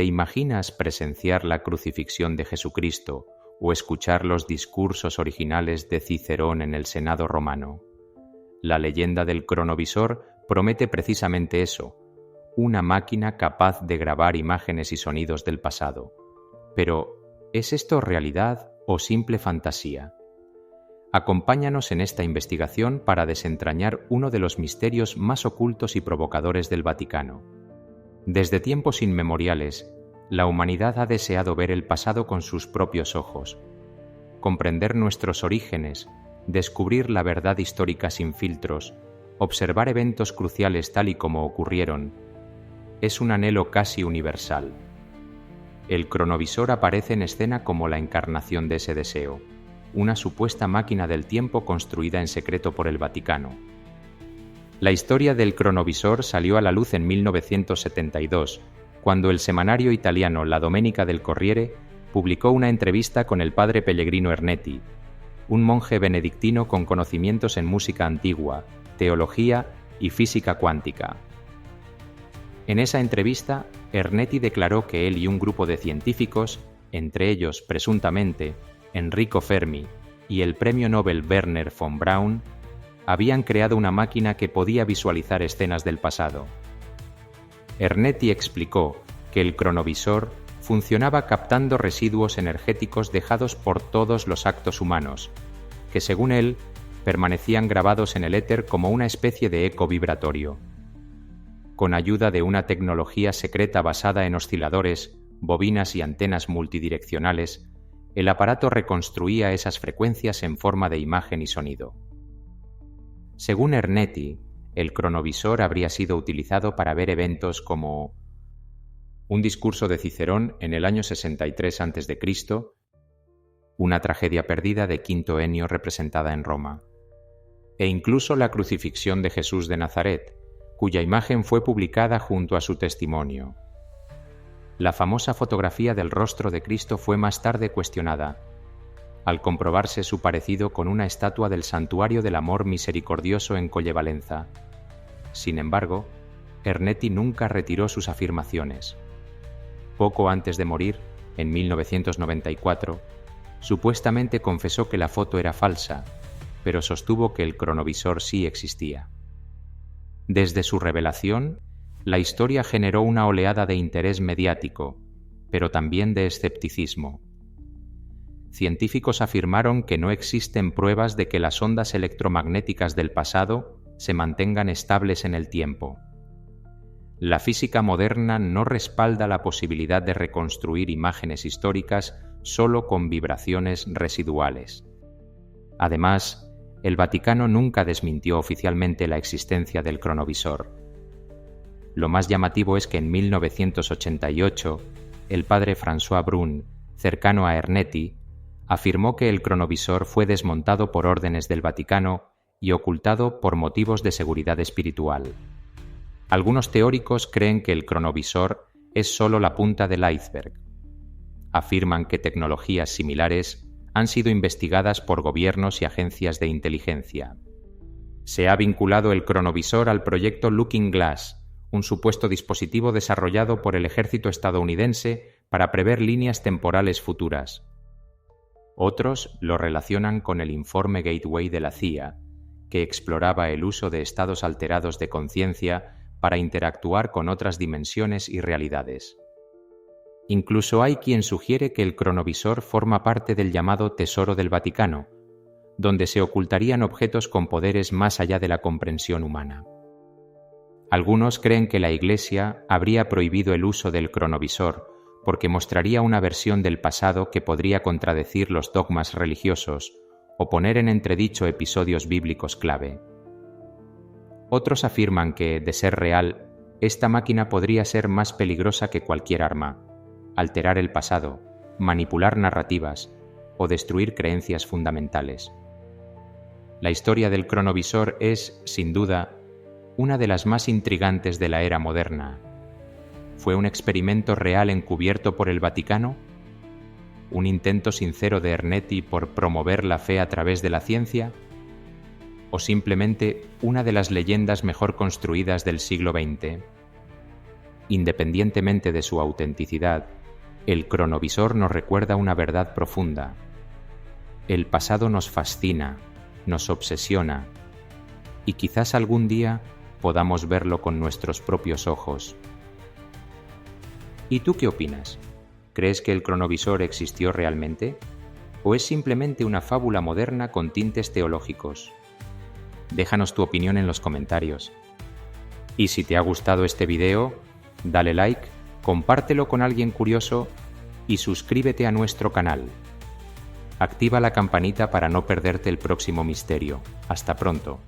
¿Te imaginas presenciar la crucifixión de Jesucristo o escuchar los discursos originales de Cicerón en el Senado romano? La leyenda del cronovisor promete precisamente eso, una máquina capaz de grabar imágenes y sonidos del pasado. Pero, ¿es esto realidad o simple fantasía? Acompáñanos en esta investigación para desentrañar uno de los misterios más ocultos y provocadores del Vaticano. Desde tiempos inmemoriales, la humanidad ha deseado ver el pasado con sus propios ojos, comprender nuestros orígenes, descubrir la verdad histórica sin filtros, observar eventos cruciales tal y como ocurrieron. Es un anhelo casi universal. El cronovisor aparece en escena como la encarnación de ese deseo, una supuesta máquina del tiempo construida en secreto por el Vaticano. La historia del cronovisor salió a la luz en 1972, cuando el semanario italiano La Domenica del Corriere publicó una entrevista con el padre Pellegrino Ernetti, un monje benedictino con conocimientos en música antigua, teología y física cuántica. En esa entrevista, Ernetti declaró que él y un grupo de científicos, entre ellos, presuntamente, Enrico Fermi y el premio Nobel Wernher von Braun, habían creado una máquina que podía visualizar escenas del pasado. Ernetti explicó que el cronovisor funcionaba captando residuos energéticos dejados por todos los actos humanos, que según él, permanecían grabados en el éter como una especie de eco vibratorio. Con ayuda de una tecnología secreta basada en osciladores, bobinas y antenas multidireccionales, el aparato reconstruía esas frecuencias en forma de imagen y sonido. Según Ernetti, el cronovisor habría sido utilizado para ver eventos como un discurso de Cicerón en el año 63 a.C., una tragedia perdida de Quinto Ennio representada en Roma, e incluso la crucifixión de Jesús de Nazaret, cuya imagen fue publicada junto a su testimonio. La famosa fotografía del rostro de Cristo fue más tarde cuestionada, al comprobarse su parecido con una estatua del Santuario del Amor Misericordioso en Collevalenza. Sin embargo, Ernetti nunca retiró sus afirmaciones. Poco antes de morir, en 1994, supuestamente confesó que la foto era falsa, pero sostuvo que el cronovisor sí existía. Desde su revelación, la historia generó una oleada de interés mediático, pero también de escepticismo. Científicos afirmaron que no existen pruebas de que las ondas electromagnéticas del pasado se mantengan estables en el tiempo. La física moderna no respalda la posibilidad de reconstruir imágenes históricas solo con vibraciones residuales. Además, el Vaticano nunca desmintió oficialmente la existencia del cronovisor. Lo más llamativo es que en 1988, el padre François Brun, cercano a Ernetti, afirmó que el cronovisor fue desmontado por órdenes del Vaticano y ocultado por motivos de seguridad espiritual. Algunos teóricos creen que el cronovisor es solo la punta del iceberg. Afirman que tecnologías similares han sido investigadas por gobiernos y agencias de inteligencia. Se ha vinculado el cronovisor al proyecto Looking Glass, un supuesto dispositivo desarrollado por el ejército estadounidense para prever líneas temporales futuras. Otros lo relacionan con el informe Gateway de la CIA, que exploraba el uso de estados alterados de conciencia para interactuar con otras dimensiones y realidades. Incluso hay quien sugiere que el cronovisor forma parte del llamado Tesoro del Vaticano, donde se ocultarían objetos con poderes más allá de la comprensión humana. Algunos creen que la Iglesia habría prohibido el uso del cronovisor porque mostraría una versión del pasado que podría contradecir los dogmas religiosos o poner en entredicho episodios bíblicos clave. Otros afirman que, de ser real, esta máquina podría ser más peligrosa que cualquier arma, alterar el pasado, manipular narrativas o destruir creencias fundamentales. La historia del cronovisor es, sin duda, una de las más intrigantes de la era moderna. ¿Fue un experimento real encubierto por el Vaticano? ¿Un intento sincero de Ernetti por promover la fe a través de la ciencia? ¿O simplemente una de las leyendas mejor construidas del siglo XX? Independientemente de su autenticidad, el cronovisor nos recuerda una verdad profunda. El pasado nos fascina, nos obsesiona, y quizás algún día podamos verlo con nuestros propios ojos. ¿Y tú qué opinas? ¿Crees que el cronovisor existió realmente? ¿O es simplemente una fábula moderna con tintes teológicos? Déjanos tu opinión en los comentarios. Y si te ha gustado este video, dale like, compártelo con alguien curioso y suscríbete a nuestro canal. Activa la campanita para no perderte el próximo misterio. Hasta pronto.